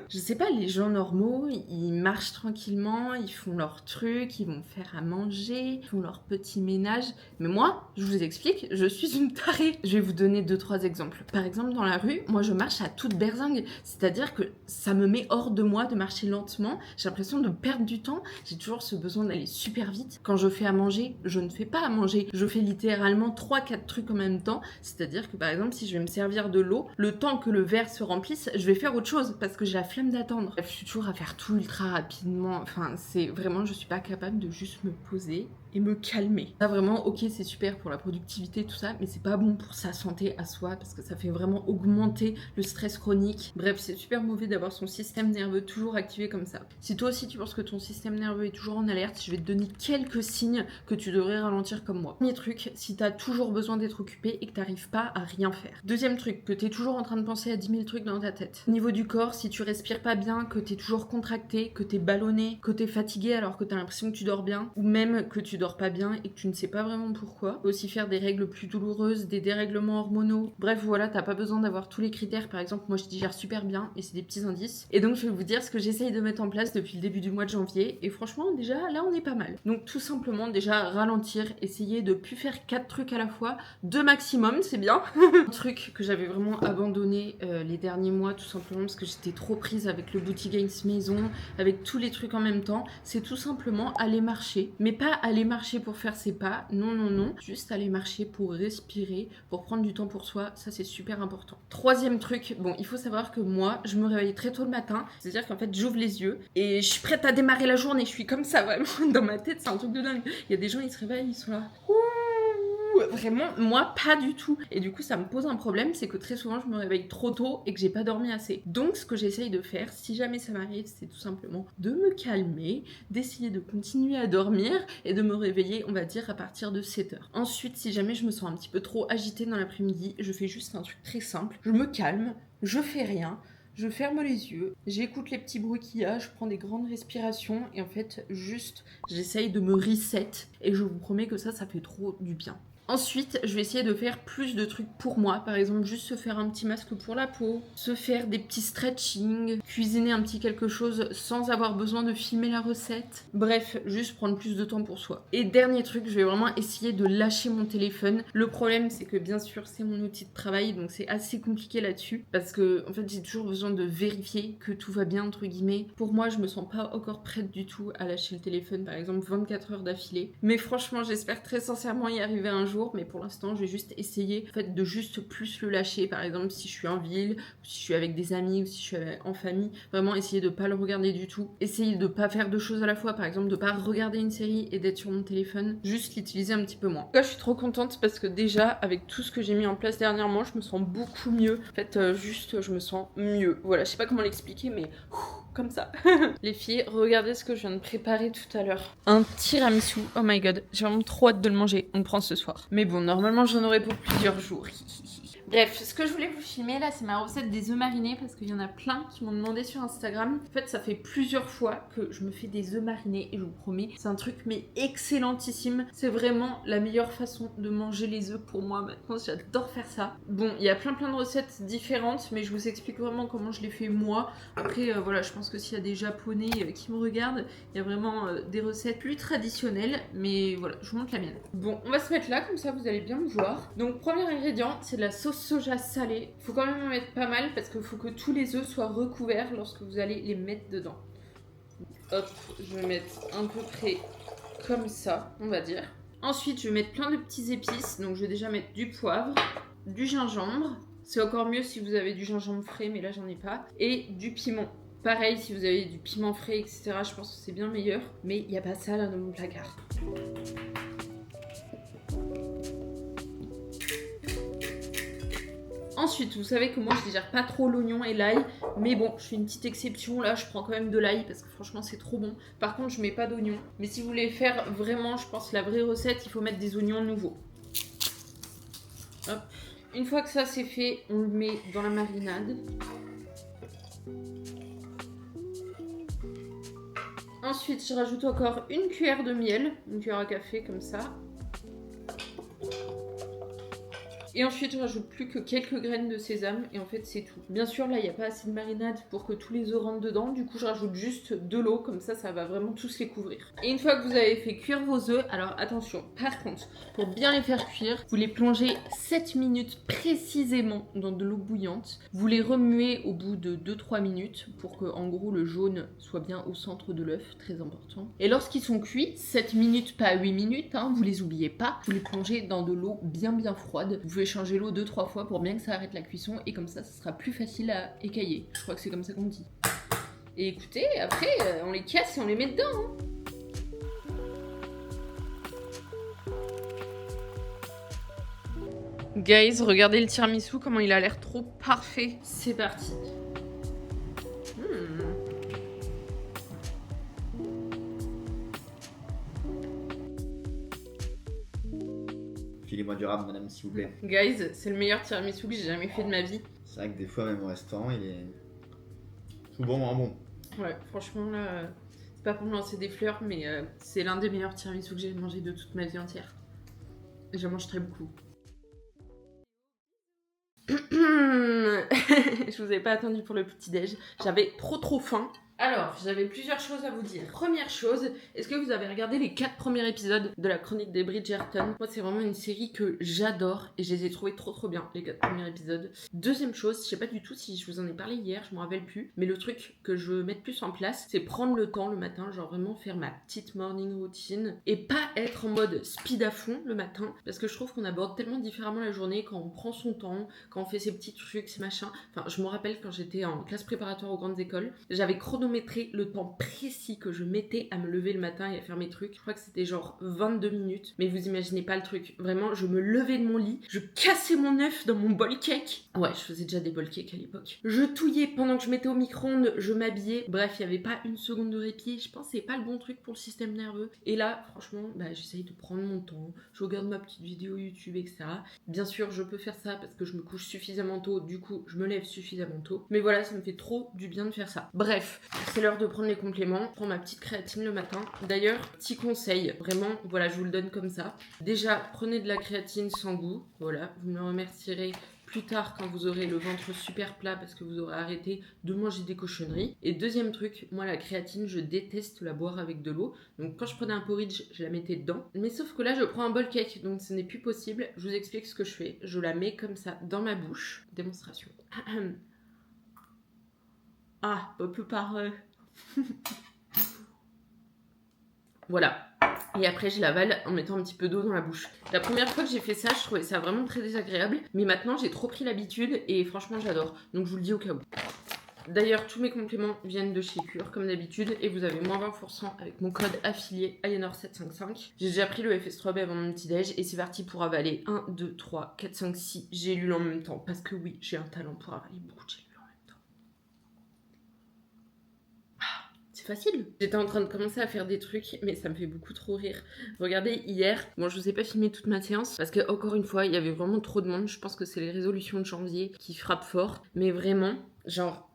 A: Je sais pas, les gens normaux, ils marchent tranquillement, ils font leurs trucs, ils vont faire à manger, ils font leur petit ménage. Mais moi, je vous explique, je suis une tarée. Je vais vous donner 2-3 exemples. Par exemple, dans la rue, moi je marche à toute berzingue. C'est-à-dire que ça me met hors de moi de marcher lentement. J'ai l'impression de perdre du temps. J'ai toujours ce besoin d'aller super vite. Quand je fais à manger, je ne fais pas à manger. Je fais littéralement 3-4 trucs en même temps. C'est-à-dire que par exemple, si je vais me servir de l'eau, le temps que le verre se remplisse, je vais faire autre chose parce que j'ai la flemme d'attendre. Je suis toujours à faire tout ultra rapidement. Enfin, c'est vraiment, je suis pas capable de juste me poser et me calmer. Ça vraiment, ok, c'est super pour la productivité, tout ça, mais c'est pas bon pour sa santé à soi parce que ça fait vraiment augmenter le stress chronique. Bref, c'est super mauvais d'avoir son système nerveux toujours activé comme ça. Si toi aussi tu penses que ton système nerveux est toujours en alerte, je vais te donner quelques signes que tu devrais ralentir comme moi. Premier truc, si t'as toujours besoin d'être occupé et que t'arrives pas à rien faire. Deuxième truc, que t'es toujours en train de penser à 10 000 trucs dans ta tête. Au niveau du corps, si tu respires pas bien, que t'es toujours contracté, que t'es ballonné, que t'es fatigué alors que t'as l'impression que tu dors bien, bien, ou même que tu dors pas bien et que tu ne sais pas vraiment pourquoi. Tu peux aussi faire des règles plus douloureuses, des dérèglements hormonaux. Bref, voilà, t'as pas besoin d'avoir tous les critères. Par exemple, moi je digère super bien et c'est des petits indices. Et donc je vais vous dire ce que j'essaye de mettre en place depuis le début du mois de janvier. Et franchement, déjà là on est pas mal. Donc tout simplement, déjà ralentir, essayer de plus faire 4 trucs à la fois, 2 maximum, c'est bien. Un truc que j'avais vraiment abandonné les derniers mois, tout simplement parce que j'étais trop prise avec le Booty Gains maison, avec tous les trucs en même temps, c'est tout simplement aller marcher. Mais pas aller marcher pour faire ses pas, non, non, non. Juste aller marcher pour respirer, pour prendre du temps pour soi, ça c'est super important. Troisième truc, bon, il faut savoir que moi, je me réveille très tôt le matin, c'est-à-dire qu'en fait, j'ouvre les yeux et je suis prête à démarrer la journée, je suis comme ça, vraiment, dans ma tête, c'est un truc de dingue. Il y a des gens, ils se réveillent, ils sont là... Vraiment, moi, pas du tout. Et du coup, ça me pose un problème, c'est que très souvent, je me réveille trop tôt et que j'ai pas dormi assez. Donc, ce que j'essaye de faire, si jamais ça m'arrive, c'est tout simplement de me calmer, d'essayer de continuer à dormir et de me réveiller, on va dire, à partir de 7h. Ensuite, si jamais je me sens un petit peu trop agitée dans l'après-midi, je fais juste un truc très simple. Je me calme, je fais rien. Je ferme les yeux, j'écoute les petits bruits qu'il y a, je prends des grandes respirations et en fait, juste, j'essaye de me reset et je vous promets que ça fait trop du bien. Ensuite, je vais essayer de faire plus de trucs pour moi. Par exemple, juste se faire un petit masque pour la peau, se faire des petits stretching, cuisiner un petit quelque chose sans avoir besoin de filmer la recette. Bref, juste prendre plus de temps pour soi. Et dernier truc, je vais vraiment essayer de lâcher mon téléphone. Le problème, c'est que bien sûr, c'est mon outil de travail, donc c'est assez compliqué là-dessus. Parce que, en fait, j'ai toujours besoin de vérifier que tout va bien, entre guillemets. Pour moi, je me sens pas encore prête du tout à lâcher le téléphone, par exemple, 24 heures d'affilée. Mais franchement, j'espère très sincèrement y arriver un jour. Mais pour l'instant, je vais juste essayer en fait, de juste plus le lâcher. Par exemple, si je suis en ville, ou si je suis avec des amis, ou si je suis en famille, vraiment essayer de pas le regarder du tout. Essayer de pas faire deux choses à la fois. Par exemple, de pas regarder une série et d'être sur mon téléphone. Juste l'utiliser un petit peu moins. Là, je suis trop contente parce que déjà, avec tout ce que j'ai mis en place dernièrement, je me sens beaucoup mieux. En fait, juste, je me sens mieux. Voilà, je sais pas comment l'expliquer, mais... comme ça. Les filles, regardez ce que je viens de préparer tout à l'heure. Un tiramisu, oh my god, j'ai vraiment trop hâte de le manger. On le prend ce soir. Mais bon, normalement j'en aurai pour plusieurs jours. Bref, ce que je voulais vous filmer là, c'est ma recette des œufs marinés parce qu'il y en a plein qui m'ont demandé sur Instagram. En fait, ça fait plusieurs fois que je me fais des œufs marinés et je vous promets, c'est un truc mais excellentissime. C'est vraiment la meilleure façon de manger les œufs pour moi maintenant, j'adore faire ça. Bon, il y a plein de recettes différentes, mais je vous explique vraiment comment je les fais moi. Après, voilà, je pense que s'il y a des Japonais qui me regardent, il y a vraiment des recettes plus traditionnelles, mais voilà, je vous montre la mienne. Bon, on va se mettre là, comme ça vous allez bien me voir. Donc, premier ingrédient, c'est de la sauce soja salée. Faut quand même en mettre pas mal parce qu'il faut que tous les œufs soient recouverts lorsque vous allez les mettre dedans. Hop, je vais mettre à peu près comme ça, on va dire. Ensuite, je vais mettre plein de petits épices. Donc, je vais déjà mettre du poivre, du gingembre. C'est encore mieux si vous avez du gingembre frais, mais là, j'en ai pas. Et du piment. Pareil, si vous avez du piment frais, etc., je pense que c'est bien meilleur. Mais il n'y a pas ça là dans mon placard. Ensuite, vous savez que moi je digère pas trop l'oignon et l'ail, mais bon, je fais une petite exception, là je prends quand même de l'ail parce que franchement c'est trop bon. Par contre, je mets pas d'oignon. Mais si vous voulez faire vraiment, je pense, la vraie recette, il faut mettre des oignons nouveaux. Hop. Une fois que ça c'est fait, on le met dans la marinade. Ensuite, je rajoute encore une cuillère de miel, une cuillère à café comme ça. Et ensuite, je rajoute plus que quelques graines de sésame et en fait, c'est tout. Bien sûr, là, il n'y a pas assez de marinade pour que tous les œufs rentrent dedans. Du coup, je rajoute juste de l'eau, comme ça va vraiment tous les couvrir. Et une fois que vous avez fait cuire vos œufs, alors attention, par contre, pour bien les faire cuire, vous les plongez 7 minutes précisément dans de l'eau bouillante. Vous les remuez au bout de 2-3 minutes pour que, en gros, le jaune soit bien au centre de l'œuf, très important. Et lorsqu'ils sont cuits, 7 minutes, pas 8 minutes, hein, vous les oubliez pas, vous les plongez dans de l'eau bien froide. Vous pouvez changer l'eau 2-3 fois pour bien que ça arrête la cuisson et comme ça sera plus facile à écailler. Je crois que c'est comme ça qu'on dit. Et écoutez, après on les casse et on les met dedans. Hein. Guys, regardez le tiramisu, comment il a l'air trop parfait. C'est parti.
B: Filez-moi du rab, madame, s'il vous plaît.
A: Guys, c'est le meilleur tiramisu que j'ai jamais fait de ma vie.
B: C'est vrai que des fois, même au restaurant, il est tout bon, moins bon.
A: Ouais, franchement, là, c'est Pas pour me lancer des fleurs, mais c'est l'un des meilleurs tiramisu que j'ai mangé de toute ma vie entière. J'en mange très beaucoup. Je vous avais pas attendu pour le petit-déj. J'avais trop faim. Alors, j'avais plusieurs choses à vous dire. Première chose, est-ce que vous avez regardé les 4 premiers épisodes de la chronique des Bridgerton? Moi, c'est vraiment une série que j'adore et je les ai trouvés trop bien, les 4 premiers épisodes. Deuxième chose, je sais pas du tout si je vous en ai parlé hier, je me rappelle plus, mais le truc que je veux mettre plus en place, c'est prendre le temps le matin, genre vraiment faire ma petite morning routine et pas être en mode speed à fond le matin, parce que je trouve qu'on aborde tellement différemment la journée quand on prend son temps, quand on fait ses petits trucs, ses machins. Enfin, je me rappelle quand j'étais en classe préparatoire aux grandes écoles, j'avais chronométré le temps précis que je mettais à me lever le matin et à faire mes trucs. Je crois que c'était genre 22 minutes, mais vous imaginez pas le truc. Vraiment, je me levais de mon lit, je cassais mon œuf dans mon bol cake. Ouais, je faisais déjà des bol cake à l'époque. Je touillais pendant que je mettais au micro-ondes, je m'habillais. Bref, il n'y avait pas une seconde de répit. Je pense que c'est pas le bon truc pour le système nerveux. Et là, franchement, j'essaye de prendre mon temps. Je regarde ma petite vidéo YouTube, etc. Bien sûr, je peux faire ça parce que je me couche suffisamment tôt. Du coup, je me lève suffisamment tôt. Mais voilà, ça me fait trop du bien de faire ça. Bref, c'est l'heure de prendre les compléments. Je prends ma petite créatine le matin. D'ailleurs, petit conseil, vraiment, voilà, je vous le donne comme ça. Déjà, prenez de la créatine sans goût. Voilà, vous me le remercierez plus tard quand vous aurez le ventre super plat parce que vous aurez arrêté de manger des cochonneries. Et deuxième truc, moi la créatine, je déteste la boire avec de l'eau. Donc quand je prenais un porridge, je la mettais dedans. Mais sauf que là, je prends un bol cake, donc ce n'est plus possible. Je vous explique ce que je fais. Je la mets comme ça dans ma bouche. Démonstration. Ah, peu par... Voilà. Et après, je l'avale en mettant un petit peu d'eau dans la bouche. La première fois que j'ai fait ça, je trouvais ça vraiment très désagréable. Mais maintenant, j'ai trop pris l'habitude et franchement, j'adore. Donc, je vous le dis au cas où. D'ailleurs, tous mes compléments viennent de chez Cure, comme d'habitude. Et vous avez moins 20% avec mon code affilié Aliénor755. J'ai déjà pris le FS3B avant mon petit-déj. Et c'est parti pour avaler 1, 2, 3, 4, 5, 6 gélules en même temps. Parce que oui, j'ai un talent pour avaler beaucoup de gélules. Facile. J'étais en train de commencer à faire des trucs, mais ça me fait beaucoup trop rire. Regardez, hier, bon, je vous ai pas filmé toute ma séance, parce que, encore une fois, il y avait vraiment trop de monde. Je pense que c'est les résolutions de janvier qui frappent fort. Mais vraiment, genre,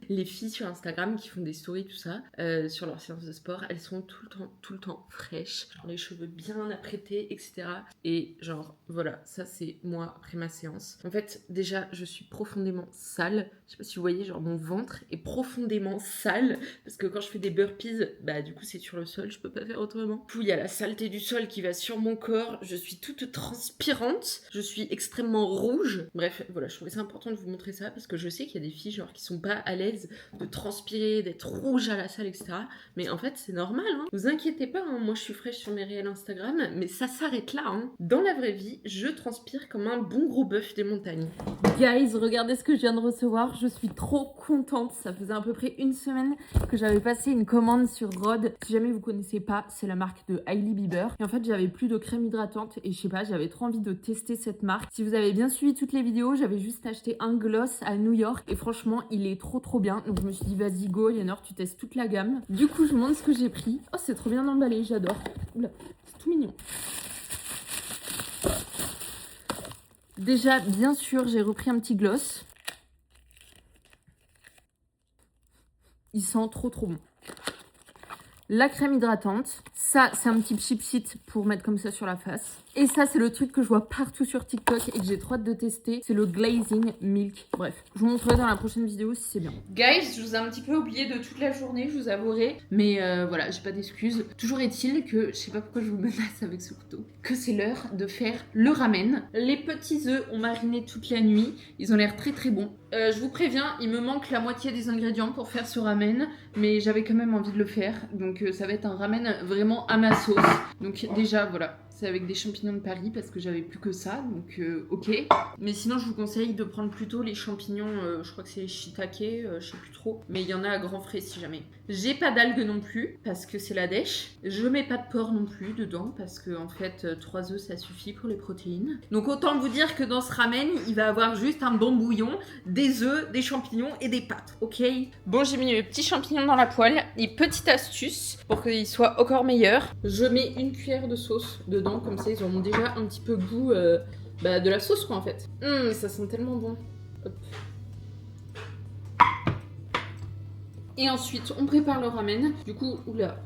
A: les filles sur Instagram qui font des stories, tout ça, sur leur séance de sport, elles sont tout le temps fraîches. Genre, les cheveux bien apprêtés, etc. Et genre, voilà, ça c'est moi après ma séance. En fait, déjà, je suis profondément sale. Je sais pas si vous voyez, genre, mon ventre est profondément sale, parce que quand je fais des burpees, du coup, c'est sur le sol, je peux pas faire autrement. Du coup, il y a la saleté du sol qui va sur mon corps. Je suis toute transpirante. Je suis extrêmement rouge. Bref, voilà, je trouvais ça important de vous montrer ça, parce que je sais qu'il y a des filles genre qui sont pas à l'aise de transpirer, d'être rouge à la salle, etc. Mais en fait, c'est normal, hein. Vous inquiétez pas, hein. Moi je suis fraîche sur mes réels Instagram, mais ça s'arrête là, hein. Dans la vraie vie, je transpire comme un bon gros bœuf des montagnes. Guys, regardez ce que je viens de recevoir. Je suis trop contente. Ça faisait à peu près une semaine que j'avais passé une commande sur Rhode. Si jamais vous connaissez pas, c'est la marque de Hailey Bieber. Et en fait, j'avais plus de crème hydratante et je sais pas, j'avais trop envie de tester cette marque. Si vous avez bien suivi toutes les vidéos, j'avais juste acheté un gloss à New York et franchement, il est trop bien. Donc je me suis dit, vas-y, go, Aliénor, tu testes toute la gamme. Du coup, je vous montre ce que j'ai pris. Oh, c'est trop bien emballé, j'adore. Oula, c'est tout mignon. Déjà, bien sûr, j'ai repris un petit gloss. Il sent trop bon. La crème hydratante. Ça, c'est un petit cheap sheet pour mettre comme ça sur la face. Et ça, c'est le truc que je vois partout sur TikTok et que j'ai trop hâte de tester. C'est le Glazing Milk. Bref, je vous montrerai dans la prochaine vidéo si c'est bien. Guys, je vous ai un petit peu oublié de toute la journée, je vous avouerai. Mais voilà, j'ai pas d'excuses. Toujours est-il que, je sais pas pourquoi je vous menace avec ce couteau, que c'est l'heure de faire le ramen. Les petits œufs ont mariné toute la nuit. Ils ont l'air très bons. Je vous préviens, il me manque la moitié des ingrédients pour faire ce ramen. Mais j'avais quand même envie de le faire. Donc ça va être un ramen vraiment à ma sauce. Donc déjà, voilà. C'est avec des champignons de Paris parce que j'avais plus que ça, donc ok. Mais sinon, je vous conseille de prendre plutôt les champignons, je crois que c'est les shiitake, je sais plus trop. Mais il y en a à grands frais si jamais. J'ai pas d'algues non plus parce que c'est la dèche. Je mets pas de porc non plus dedans parce que en fait, 3 œufs ça suffit pour les protéines. Donc autant vous dire que dans ce ramen, il va avoir juste un bon bouillon, des œufs, des champignons et des pâtes, ok? Bon, j'ai mis mes petits champignons dans la poêle. Et petite astuce pour qu'ils soient encore meilleurs, je mets une cuillère de sauce dedans. Comme ça ils auront déjà un petit peu goût de la sauce quoi en fait. Ça sent tellement bon. Hop. Et ensuite, on prépare le ramen. Du coup, oula,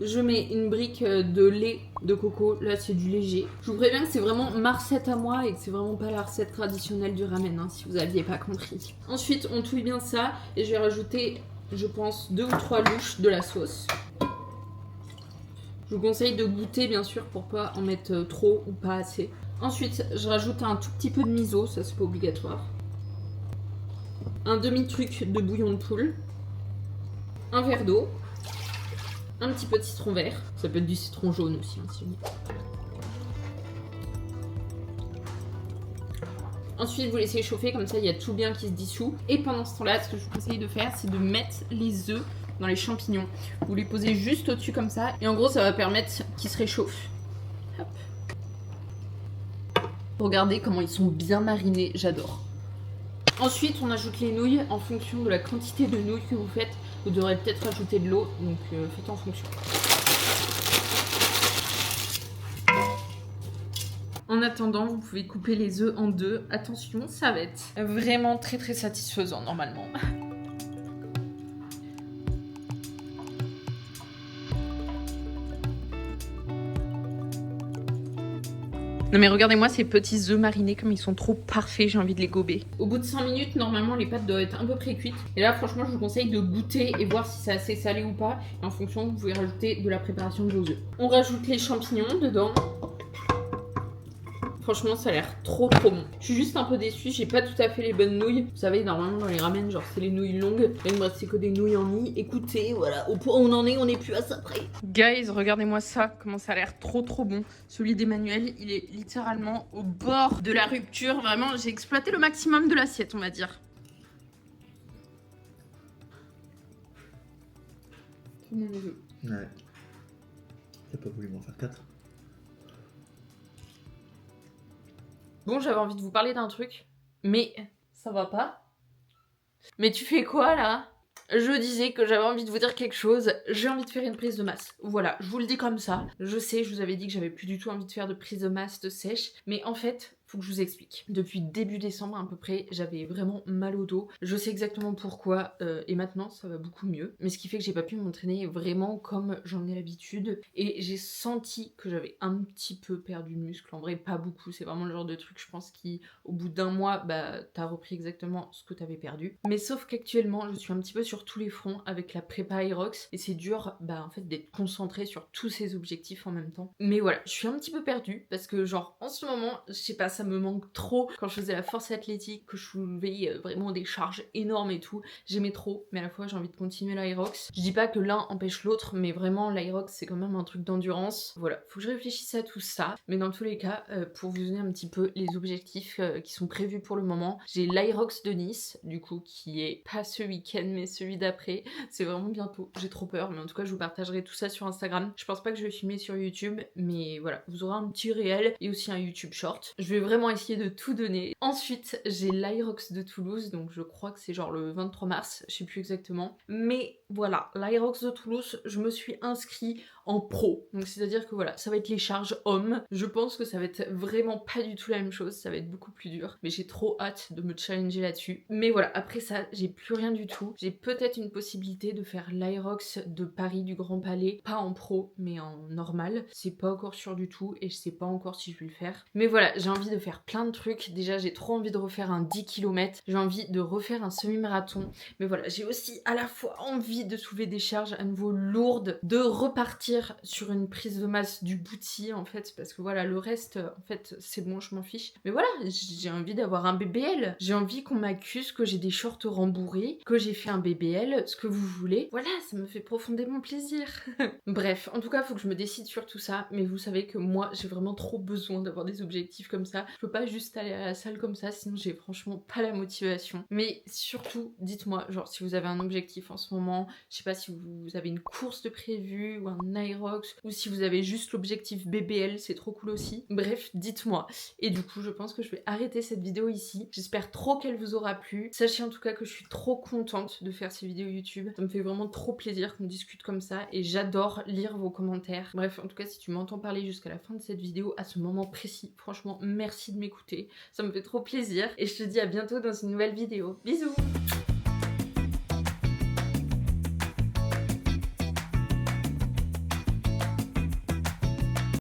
A: je mets une brique de lait de coco. Là, c'est du léger. Je vous préviens que c'est vraiment ma recette à moi et que c'est vraiment pas la recette traditionnelle du ramen, hein, si vous aviez pas compris. Ensuite, on touille bien ça et je vais rajouter, je pense, 2 ou 3 louches de la sauce. Je vous conseille de goûter, bien sûr, pour pas en mettre trop ou pas assez. Ensuite, je rajoute un tout petit peu de miso, ça c'est pas obligatoire. Un demi-truc de bouillon de poule. Un verre d'eau, un petit peu de citron vert, ça peut être du citron jaune aussi, hein, si vous voulez. Ensuite, vous laissez chauffer, comme ça il y a tout bien qui se dissout. Et pendant ce temps-là, ce que je vous conseille de faire, c'est de mettre les œufs dans les champignons. Vous les posez juste au-dessus comme ça, et en gros ça va permettre qu'ils se réchauffent. Hop. Regardez comment ils sont bien marinés, j'adore. Ensuite, on ajoute les nouilles en fonction de la quantité de nouilles que vous faites. Vous devrez peut-être ajouter de l'eau, donc faites en fonction. En attendant, vous pouvez couper les œufs en deux. Attention, ça va être vraiment très très satisfaisant normalement. Non mais regardez-moi ces petits œufs marinés comme ils sont trop parfaits, j'ai envie de les gober. Au bout de 5 minutes, normalement les pâtes doivent être un peu près cuites. Et là franchement je vous conseille de goûter et voir si c'est assez salé ou pas. Et en fonction vous pouvez rajouter de la préparation de vos œufs. On rajoute les champignons dedans. Franchement ça a l'air trop bon. Je suis juste un peu déçue, j'ai pas tout à fait les bonnes nouilles. Vous savez normalement dans les ramen genre c'est les nouilles longues. Là il me reste c'est que des nouilles en mie. Écoutez voilà, au point où on en est, on n'est plus à ça près. Guys regardez-moi ça, comment ça a l'air trop bon. Celui d'Emmanuel il est littéralement au bord de la rupture. Vraiment j'ai exploité le maximum de l'assiette on va dire. C'est mon neveu.
B: Ouais. T'as pas voulu m'en faire 4?
A: Bon, j'avais envie de vous parler d'un truc, mais ça va pas. Mais tu fais quoi là? Je disais que j'avais envie de vous dire quelque chose, j'ai envie de faire une prise de masse. Voilà, je vous le dis comme ça. Je sais, je vous avais dit que j'avais plus du tout envie de faire de prise de masse de sèche, mais en fait, faut que je vous explique. Depuis début décembre à peu près, j'avais vraiment mal au dos. Je sais exactement pourquoi et maintenant ça va beaucoup mieux. Mais ce qui fait que j'ai pas pu m'entraîner vraiment comme j'en ai l'habitude. Et j'ai senti que j'avais un petit peu perdu de muscle. En vrai, pas beaucoup. C'est vraiment le genre de truc, je pense, qui au bout d'un mois, bah t'as repris exactement ce que t'avais perdu. Mais sauf qu'actuellement, je suis un petit peu sur tous les fronts avec la prépa Aerox. Et c'est dur, bah en fait, d'être concentré sur tous ces objectifs en même temps. Mais voilà, je suis un petit peu perdue parce que genre en ce moment, je sais pas, ça me manque trop. Quand je faisais la force athlétique, que je soulevais vraiment des charges énormes et tout, j'aimais trop, mais à la fois j'ai envie de continuer l'Aerox. Je dis pas que l'un empêche l'autre, mais vraiment l'Aerox c'est quand même un truc d'endurance. Voilà, faut que je réfléchisse à tout ça, mais dans tous les cas, pour vous donner un petit peu les objectifs qui sont prévus pour le moment, j'ai l'Aerox de Nice, du coup qui est pas ce week-end mais celui d'après, c'est vraiment bientôt, j'ai trop peur, mais en tout cas je vous partagerai tout ça sur Instagram. Je pense pas que je vais filmer sur YouTube, mais voilà, vous aurez un petit réel et aussi un YouTube short. Je vais vraiment essayer de tout donner. Ensuite, j'ai l'Aerox de Toulouse, donc je crois que c'est genre le 23 mars, je sais plus exactement. Mais voilà, l'Aerox de Toulouse, je me suis inscrite en pro. Donc c'est-à-dire que voilà, ça va être les charges hommes. Je pense que ça va être vraiment pas du tout la même chose, ça va être beaucoup plus dur. Mais j'ai trop hâte de me challenger là-dessus. Mais voilà, après ça, j'ai plus rien du tout. J'ai peut-être une possibilité de faire l'Aerox de Paris du Grand Palais, pas en pro, mais en normal. C'est pas encore sûr du tout et je sais pas encore si je vais le faire. Mais voilà, j'ai envie de faire plein de trucs. Déjà, j'ai trop envie de refaire un 10 km. J'ai envie de refaire un semi-marathon. Mais voilà, j'ai aussi à la fois envie de soulever des charges à nouveau lourdes, de repartir sur une prise de masse du booty en fait, parce que voilà, le reste, en fait, c'est bon, je m'en fiche. Mais voilà, j'ai envie d'avoir un BBL. J'ai envie qu'on m'accuse que j'ai des shorts rembourrés, que j'ai fait un BBL, ce que vous voulez. Voilà, ça me fait profondément plaisir. Bref, en tout cas, faut que je me décide sur tout ça, mais vous savez que moi, j'ai vraiment trop besoin d'avoir des objectifs comme ça. Je peux pas juste aller à la salle comme ça, sinon j'ai franchement pas la motivation. Mais surtout, dites-moi, genre, si vous avez un objectif en ce moment, je sais pas si vous avez une course de prévue ou un Aerox, ou si vous avez juste l'objectif BBL, c'est trop cool aussi. Bref, dites-moi. Et du coup, je pense que je vais arrêter cette vidéo ici. J'espère trop qu'elle vous aura plu. Sachez en tout cas que je suis trop contente de faire ces vidéos YouTube. Ça me fait vraiment trop plaisir qu'on discute comme ça et j'adore lire vos commentaires. Bref, en tout cas, si tu m'entends parler jusqu'à la fin de cette vidéo, à ce moment précis, franchement, merci de m'écouter. Ça me fait trop plaisir et je te dis à bientôt dans une nouvelle vidéo. Bisous!